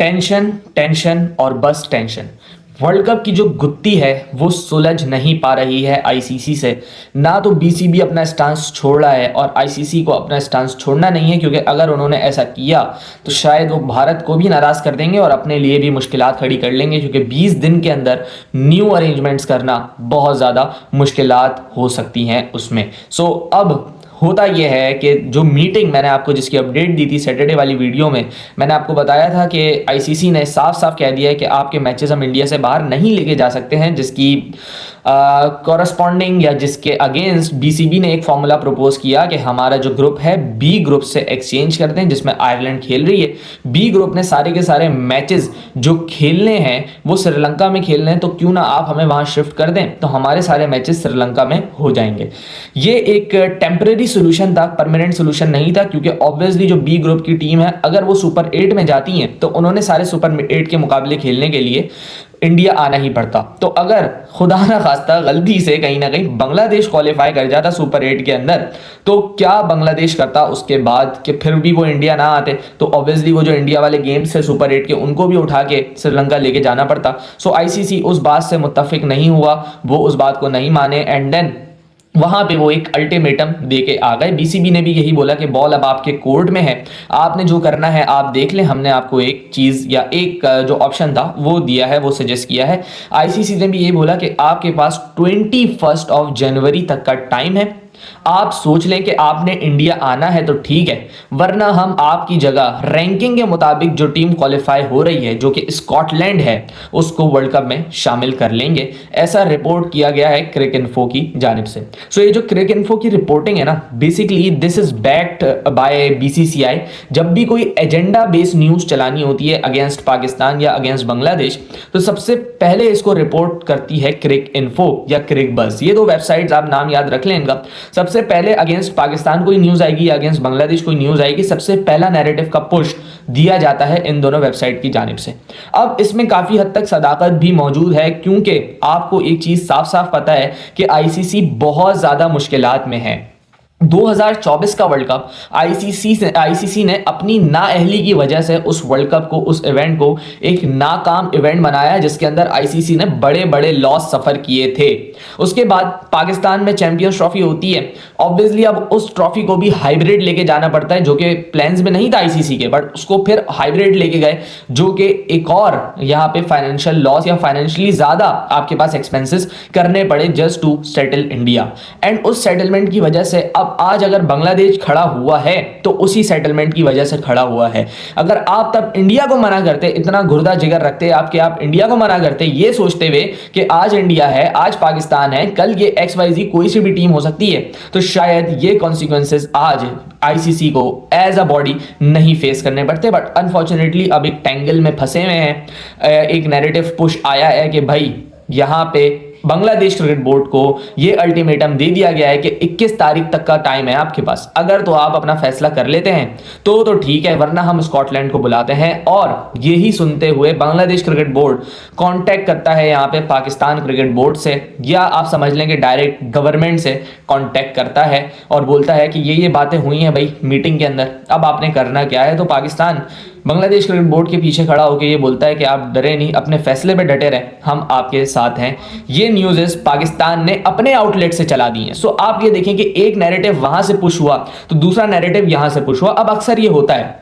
Tension tension और बस tension. World cup की जो गुत्थी है वो सुलझ नहीं पा रही है आईसीसी से। ना तो बीसीबी अपना स्टांस छोड़ रहा है और आईसीसी को अपना स्टांस छोड़ना नहीं है, क्योंकि अगर उन्होंने ऐसा किया तो शायद वो भारत को भी नाराज़ कर देंगे और अपने लिए भी मुश्किलात खड़ी कर लेंगे, क्योंकि 20 दिन के अंदर न्यू अरेंजमेंट्स करना बहुत ज़्यादा मुश्किलात हो सकती हैं उसमें। अब होता यह है कि जो मीटिंग मैंने आपको जिसकी अपडेट दी थी सैटरडे वाली वीडियो में, मैंने आपको बताया था कि आईसीसी ने साफ साफ कह दिया है कि आपके मैचेस हम इंडिया से बाहर नहीं लेके जा सकते हैं, जिसकी कॉरस्पॉन्डिंग या जिसके अगेंस्ट बीसीबी ने एक फॉर्मूला प्रपोज किया कि हमारा जो ग्रुप है बी ग्रुप से एक्सचेंज कर दें, जिसमें आयरलैंड खेल रही है। बी ग्रुप ने सारे के सारे मैचेस जो खेलने हैं वो श्रीलंका में खेलने हैं, तो क्यों ना आप हमें वहां शिफ्ट कर दें, तो हमारे सारे मैचेस श्रीलंका में हो जाएंगे। ये एक टेम्परेरी सोल्यूशन था, परमानेंट सोल्यूशन नहीं था, क्योंकि ऑब्वियसली जो बी ग्रुप की टीम है अगर वो सुपर 8 में जाती हैं तो उन्होंने सारे सुपर 8 के मुकाबले खेलने के लिए इंडिया आना ही पड़ता। तो अगर खुदा ना खास्ता गलती से कहीं ना कहीं बांग्लादेश क्वालिफाई कर जाता सुपर 8 के अंदर, तो क्या बांग्लादेश करता उसके बाद कि फिर भी वो इंडिया ना आते, तो ऑब्वियसली वो जो इंडिया वाले गेम्स है सुपर 8 के उनको भी उठा के श्रीलंका लेके जाना पड़ता। सो आईसीसी उस बात से मुत्तफिक नहीं हुआ, वो उस बात को नहीं माने एंड देन वहां पे वो एक अल्टीमेटम देके आ गए। बीसीबी ने भी यही बोला कि बॉल अब आपके कोर्ट में है, आपने जो करना है आप देख लें, हमने आपको एक चीज या एक जो ऑप्शन था वो दिया है, वो सजेस्ट किया है। आईसीसी ने भी ये बोला कि आपके पास 21 जनवरी तक का टाइम है, आप सोच लें कि आपने इंडिया आना है तो ठीक है, वरना हम आपकी जगह रैंकिंग के मुताबिक जो टीम क्वालिफाई हो रही है जो कि स्कॉटलैंड है उसको वर्ल्ड कप में शामिल कर लेंगे। ऐसा रिपोर्ट किया गया है क्रिकइन्फो की जानिब से। सो ये जो क्रिकइन्फो की रिपोर्टिंग है ना, basically this is backed by BCCI. जब भी कोई एजेंडा बेस्ड न्यूज चलानी होती है अगेंस्ट पाकिस्तान या अगेंस्ट बांग्लादेश, तो सबसे पहले इसको रिपोर्ट करती है क्रिकइन्फो या क्रिकबज़। ये दो वेबसाइट्स आप नाम याद रख लें इनका। सबसे पहले अगेंस्ट पाकिस्तान कोई न्यूज आएगी या अगेंस्ट बांग्लादेश कोई न्यूज आएगी, सबसे पहला नैरेटिव का पुश दिया जाता है इन दोनों वेबसाइट की जानिब से। अब इसमें काफी हद तक सदाकत भी मौजूद है, क्योंकि आपको एक चीज साफ साफ पता है कि आईसीसी बहुत ज्यादा मुश्किलात में है। 2024 का वर्ल्ड कप आईसीसी ने अपनी नाअहली की वजह से उस वर्ल्ड कप को, उस इवेंट को एक नाकाम इवेंट बनाया, जिसके अंदर आईसीसी ने बड़े बड़े लॉस सफर किए थे। उसके बाद पाकिस्तान में चैंपियंस ट्रॉफी होती है, ऑब्वियसली अब उस ट्रॉफी को भी हाइब्रिड लेके जाना पड़ता है, जो कि प्लान्स में नहीं था आईसीसी के, बट उसको फिर हाइब्रिड लेके गए, जो कि एक और यहाँ पे फाइनेंशियल लॉस या फाइनेंशियली ज्यादा आपके पास एक्सपेंसेस करने पड़े just to settle India. And उस सेटलमेंट की वजह से अब आज अगर बांग्लादेश खड़ा हुआ है तो उसी सेटलमेंट की वजह से खड़ा हुआ है। अगर आप तब इंडिया को मना करते, इतना गुर्दा जिगर रखते आप कि आप इंडिया को मना करते ये सोचते हुए कि आज इंडिया है, आज पाकिस्तान है, कल ये XYZ कोई सी भी टीम हो सकती है, तो शायद ये कॉन्सिक्वेंसेस आज आईसीसी को एज अ बॉडी नहीं फेस करने पड़ते। बट अनफॉर्चुनेटली अब एक टैंगल में फंसे हुए हैं। एक नैरेटिव पुश आया है कि भाई यहां पे बांग्लादेश क्रिकेट बोर्ड को ये अल्टीमेटम दे दिया गया है कि 21 तारीख तक का टाइम है आपके पास, अगर तो आप अपना फैसला कर लेते हैं तो ठीक है, वरना हम स्कॉटलैंड को बुलाते हैं। और यही सुनते हुए बांग्लादेश क्रिकेट बोर्ड कांटेक्ट करता है यहाँ पे पाकिस्तान क्रिकेट बोर्ड से, या आप समझ लें कि डायरेक्ट गवर्नमेंट से कांटेक्ट करता है और बोलता है कि ये बातें हुई हैं भाई मीटिंग के अंदर, अब आपने करना क्या है। तो पाकिस्तान बांग्लादेश क्रिकेट बोर्ड के पीछे खड़ा होकर ये बोलता है कि आप डरे नहीं, अपने फैसले पे डटे रहें, हम आपके साथ हैं। ये न्यूज़ पाकिस्तान ने अपने आउटलेट से चला दी है। सो आप ये देखें कि एक नैरेटिव वहां से पुश हुआ तो दूसरा नैरेटिव यहां से पुश हुआ। अब अक्सर ये होता है,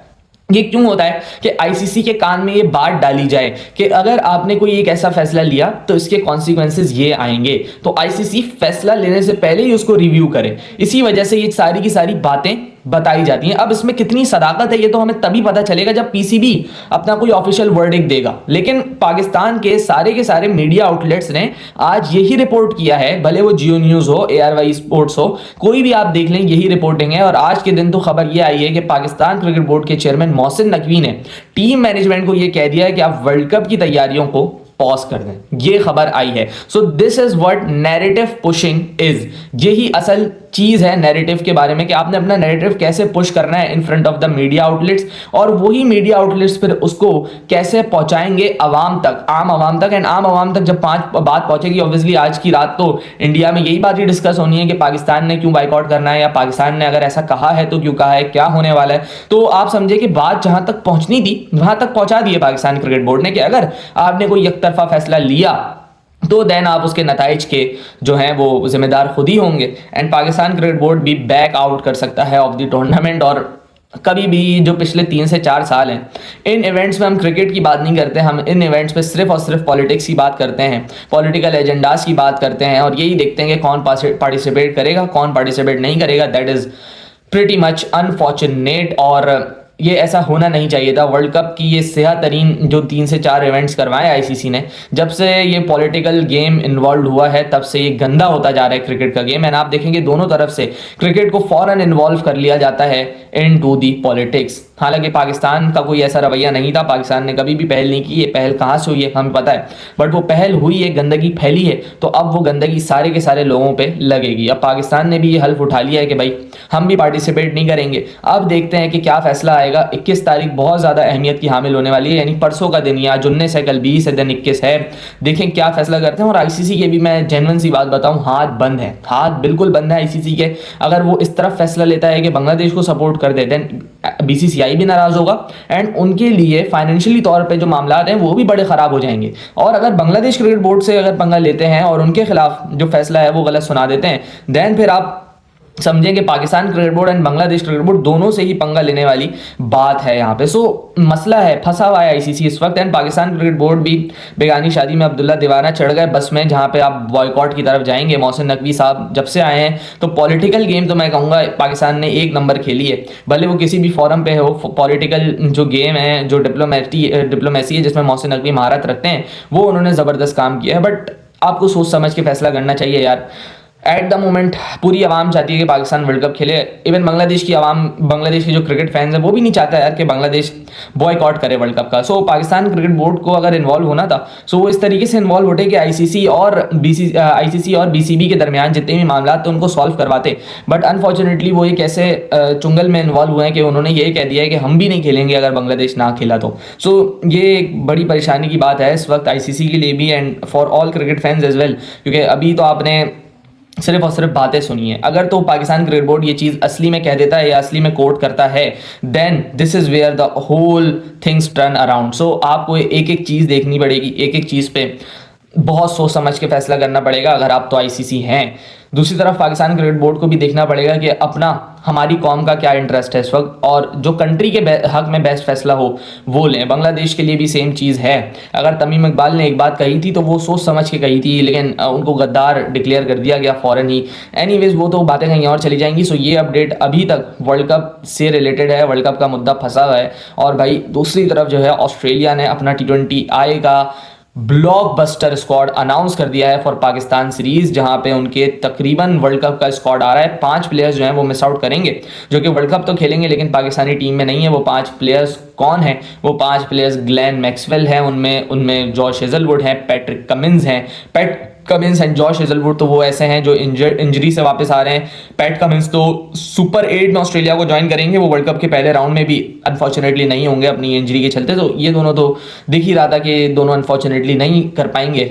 ये क्यों होता है कि आईसीसी के कान में ये बात डाली जाए कि अगर आपने कोई एक ऐसा फैसला लिया तो इसके कॉन्सिक्वेंसेस ये आएंगे, तो आईसीसी फैसला लेने से पहले ही उसको रिव्यू करे। इसी वजह से ये सारी की सारी बातें बताई जाती हैं। अब इसमें कितनी सदाकत है ये तो हमें तभी पता चलेगा जब पीसीबी अपना कोई ऑफिशियल वर्डिक्ट देगा। लेकिन पाकिस्तान के सारे मीडिया आउटलेट्स ने आज यही रिपोर्ट किया है, भले वो जियो न्यूज हो, ARY स्पोर्ट्स हो, कोई भी आप देख लें यही रिपोर्टिंग है। और आज के दिन तो खबर ये आई है कि पाकिस्तान क्रिकेट बोर्ड के चेयरमैन मोहसिन नकवी ने टीम मैनेजमेंट को यह कह दिया है कि आप वर्ल्ड कप की तैयारियों को पॉज कर दें। ये खबर आई है। So this is what narrative pushing is. यही असल चीज़ है नैरेटिव के बारे में कि आपने अपना नैरेटिव कैसे पुश करना है in front of the media outlets, और वही मीडिया आउटलेट्स फिर उसको कैसे पहुंचाएंगे आवाम तक, आम आवाम तक। एंड आम आवाम तक जब बात पहुंचेगी, ऑब्वियसली आज की रात तो इंडिया में यही बात ही डिस्कस होनी है कि पाकिस्तान ने क्यों बाइकआउट करना है, या पाकिस्तान ने अगर ऐसा कहा है तो क्यों कहा है, क्या होने वाला है। तो आप समझे कि बात जहां तक पहुंचनी थी वहां तक पहुंचा दी है पाकिस्तान क्रिकेट बोर्ड ने, कि अगर आपने कोई एकतरफा फैसला लिया तो देन आप उसके नताइज के जो हैं वो जिम्मेदार खुद ही होंगे। एंड पाकिस्तान क्रिकेट बोर्ड भी बैक आउट कर सकता है ऑफ द टूर्नामेंट। और कभी भी जो पिछले 3 से 4 साल हैं, इन इवेंट्स में हम क्रिकेट की बात नहीं करते, हम इन इवेंट्स में सिर्फ और सिर्फ पॉलिटिक्स की बात करते हैं, पॉलिटिकल एजेंडाज की बात करते हैं, और यही देखते हैं कि कौन पार्टिसिपेट करेगा, कौन पार्टिसिपेट नहीं करेगा। That is pretty much unfortunate, और ये ऐसा होना नहीं चाहिए था। वर्ल्ड कप की ये सेहत तरीन जो 3 से 4 इवेंट्स करवाए आईसीसी ने, जब से ये पॉलिटिकल गेम इन्वॉल्व हुआ है तब से ये गंदा होता जा रहा है क्रिकेट का गेम। एंड आप देखेंगे दोनों तरफ से क्रिकेट को फौरन इन्वॉल्व कर लिया जाता है इन टू दी पॉलिटिक्स। हालांकि पाकिस्तान का कोई ऐसा रवैया नहीं था, पाकिस्तान ने कभी भी पहल नहीं की। ये पहल कहाँ से हुई है हमें पता है, बट वो पहल हुई है, गंदगी फैली है, तो अब वो गंदगी सारे के सारे लोगों पे लगेगी। अब पाकिस्तान ने भी ये हल्फ उठा लिया है कि भाई हम भी पार्टिसिपेट नहीं करेंगे। अब देखते हैं कि क्या फैसला आएगा। 21 तारीख बहुत ज़्यादा अहमियत की हामिल होने वाली है, यानी परसों का दिन, या 19 है, कल 20 है, दिन 21 है। देखें क्या फैसला करते हैं। और आईसीसी के भी मैं जेन्युइन सी बात बताऊं, हाथ बंद है, हाथ बिल्कुल बंद है आईसीसी के। अगर वो इस तरफ फैसला लेता है कि बांग्लादेश को सपोर्ट कर दे, देन बीसीसीआई भी नाराज होगा, एंड उनके लिए फाइनेंशियली तौर पे जो मामला हैं वो भी बड़े खराब हो जाएंगे। और अगर बांग्लादेश क्रिकेट बोर्ड से अगर पंगा लेते हैं और उनके खिलाफ जो फैसला है वो गलत सुना देते हैं, देन फिर आप समझें कि Pakistan cricket board and Bangladesh cricket board दोनों से ही पंगा लेने वाली बात है यहाँ पे। सो मसला है, फंसा हुआ है आईसीसी इस वक्त। एंड पाकिस्तान क्रिकेट बोर्ड भी बेगानी शादी में अब्दुल्ला दीवाना चढ़ गए बस में, जहाँ पे आप बॉयकॉट की तरफ जाएंगे। मोहसिन नकवी साहब जब से आए हैं तो पॉलिटिकल गेम तो मैं कहूँगा पाकिस्तान ने 1 नंबर खेली है, भले वो किसी भी फॉरम पे हो। पॉलिटिकल जो गेम है, जो डिप्लोमेसी है जिसमें मोहसिन नकवी महारत रखते हैं, वो उन्होंने ज़बरदस्त काम किया है। बट आपको सोच समझ के फैसला करना चाहिए यार। एट द मोमेंट पूरी आवाम चाहती है कि पाकिस्तान वर्ल्ड कप खेले। इवन बांग्लादेश की आवाम, बांग्लादेश के जो क्रिकेट फैंस हैं, वो भी नहीं चाहता यार कि बांग्लादेश बॉयकॉट करे वर्ल्ड कप का। सो पाकिस्तान क्रिकेट बोर्ड को अगर इन्वॉल्व होना था, सो वो इस तरीके से इन्वॉल्व होते कि आईसीसी और बीसीबी के दरमियान जितने भी मामला थे उनको सॉल्व करवाते। बट अनफॉर्चुनेटली वो एक ऐसे चुंगल में इन्वॉल्व हुए हैं कि उन्होंने ये कह दिया है कि हम भी नहीं खेलेंगे अगर बांग्लादेश ना खेला तो। सो ये एक बड़ी परेशानी की बात है इस वक्त आईसीसी के लिए भी, and for all cricket fans as well. क्योंकि अभी तो आपने सिर्फ और सिर्फ बातें सुनी है। अगर तो पाकिस्तान क्रिकेट बोर्ड ये चीज़ असली में कह देता है या असली में कोट करता है, then this is where the whole things turn around. So आपको एक एक चीज़ देखनी पड़ेगी, एक एक चीज़ पे बहुत सोच समझ के फैसला करना पड़ेगा अगर आप तो आईसीसी हैं। दूसरी तरफ पाकिस्तान क्रिकेट बोर्ड को भी देखना पड़ेगा कि अपना, हमारी कौम का क्या इंटरेस्ट है इस वक्त, और जो कंट्री के हक में बेस्ट फैसला हो वो लें। बांग्लादेश के लिए भी सेम चीज़ है। अगर तमीम इकबाल ने एक बात कही थी तो वो सोच समझ के कही थी, लेकिन उनको गद्दार डिक्लेयर कर दिया गया फ़ौरन ही। एनीवेज वो तो बातें कहीं और चली जाएंगी। सो ये अपडेट अभी तक वर्ल्ड कप से रिलेटेड है, वर्ल्ड कप का मुद्दा फंसा हुआ है। और भाई दूसरी तरफ जो है ऑस्ट्रेलिया ने अपना T20I का ब्लॉकबस्टर स्क्वाड अनाउंस कर दिया है फॉर पाकिस्तान सीरीज, जहां पे उनके तकरीबन वर्ल्ड कप का स्क्वाड आ रहा है। 5 प्लेयर्स जो हैं वो मिस आउट करेंगे, जो कि वर्ल्ड कप तो खेलेंगे लेकिन पाकिस्तानी टीम में नहीं है। वो 5 प्लेयर्स कौन हैं? वो 5 प्लेयर्स ग्लेन मैक्सवेल हैं, उनमें जॉश हेजलवुड हैं, पैट्रिक कमिंस हैं। PAT Cummins and Josh Hazlewood तो वो ऐसे हैं जो इंजरी से वापस आ रहे हैं। पैट कमिंस तो सुपर 8 में ऑस्ट्रेलिया को ज्वाइन करेंगे, वो वर्ल्ड कप के पहले राउंड में भी अनफॉर्चुनेटली नहीं होंगे अपनी इंजरी के चलते। तो ये दोनों तो दिख ही रहा था कि दोनों अनफॉर्चुनेटली नहीं कर पाएंगे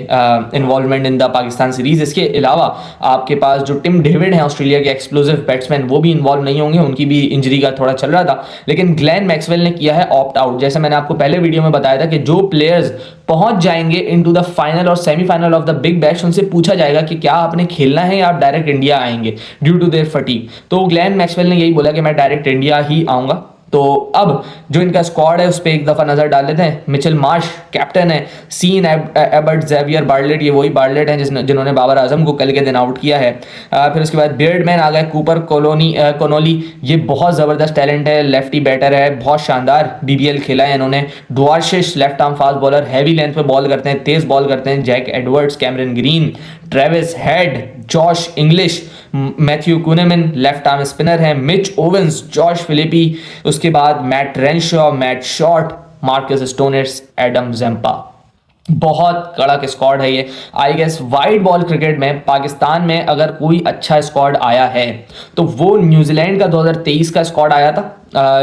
involvement in the Pakistan series. इसके अलावा आपके पास जो टिम डेविड हैं ऑस्ट्रेलिया के एक्सप्लोसिव बैट्समैन, वो भी इन्वॉल्व नहीं होंगे, उनकी भी इंजरी का थोड़ा चल रहा था। लेकिन ग्लेन मैक्सवेल ने किया है ऑप्ट आउट। जैसे मैंने आपको पहले वीडियो में बताया था कि जो प्लेयर्स पहुंच जाएंगे इनटू द फाइनल और semifinal of the big bash, उनसे पूछा जाएगा कि क्या आपने खेलना है या आप डायरेक्ट इंडिया आएंगे ड्यू टू देयर फटीग। तो ग्लेन मैक्सवेल ने यही बोला कि मैं डायरेक्ट इंडिया ही आऊंगा। तो अब जो इनका स्क्वाड है उस पर एक दफ़ा नज़र डाल लेते हैं। मिचेल मार्श कैप्टन है, सीन एबर्ट, जेवियर बार्लेट, ये वही बार्लेट हैं जिन्होंने बाबर आजम को कल के दिन आउट किया है। फिर उसके बाद बियर्डमैन आ गए, कूपर कोनोली, ये बहुत ज़बरदस्त टैलेंट है, लेफ्टी बैटर है, बहुत शानदार BBL खेला है इन्होंने। Dwarshuis left arm fast bowler, heavy length पे बॉल करते हैं, तेज़ बॉल करते हैं। Jack Edwards, Cameron Green, Travis Head, Josh Inglis, Matthew Kuhnemann left arm spinner है, मिच ओवेंस, जॉश फिलिपी, उसके बाद Matt Renshaw, Matt Short, Marcus Stoinis, Adam Zampa. बहुत कड़क स्क्वाड है ये। I guess wide ball cricket में पाकिस्तान में अगर कोई अच्छा स्क्वाड आया है तो वो न्यूजीलैंड का 2023 का स्क्वाड आया था,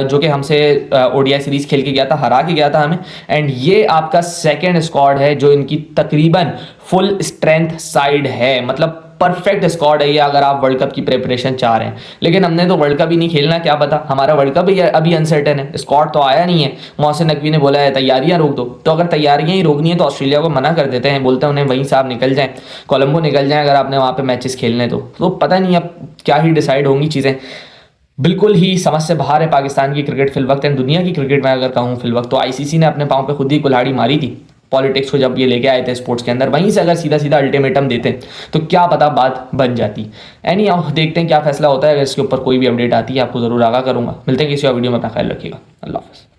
जो कि हमसे ओडीआई सीरीज खेल के गया था, हरा के गया था हमें। एंड ये आपका सेकंड स्क्वाड है जो इनकी तकरीबन फुल स्ट्रेंथ साइड है, मतलब परफेक्ट स्क्वाड है ये अगर आप वर्ल्ड कप की प्रिपरेशन चाह रहे हैं। लेकिन हमने तो वर्ल्ड कप ही नहीं खेलना, क्या पता हमारा वर्ल्ड कप ही अभी अनसर्टेन है, स्क्वाड तो आया नहीं है। मोहसिन नकवी ने बोला है तैयारियां रोक दो, तो अगर तैयारियां ही रोकनी है तो ऑस्ट्रेलिया को मना कर देते हैं, बोलते हैं उन्हें वहीं से आप निकल जाएं, कोलंबो निकल जाएं अगर आपने वहाँ पे मैचेस खेलने तो पता नहीं अब क्या ही डिसाइड होंगी चीज़ें। बिल्कुल ही समझ से बाहर है पाकिस्तान की क्रिकेट फिल वक्त, एंड दुनिया की क्रिकेट में अगर कहूँ फिल वक्त, तो आईसीसी ने अपने पाँव पे खुद ही कुल्हाड़ी मारी थी पॉलिटिक्स को जब ये लेके आए थे स्पोर्ट्स के अंदर। वहीं से अगर सीधा सीधा अल्टीमेटम देते तो क्या पता बात बन जाती। एनी हाउ देखते हैं क्या फैसला होता है। अगर इसके ऊपर कोई भी अपडेट आती है आपको जरूर आगाह करूंगा। मिलते हैं किसी और वीडियो में, अपना ख्याल रखिएगा। अल्लाह हाफ़िज़।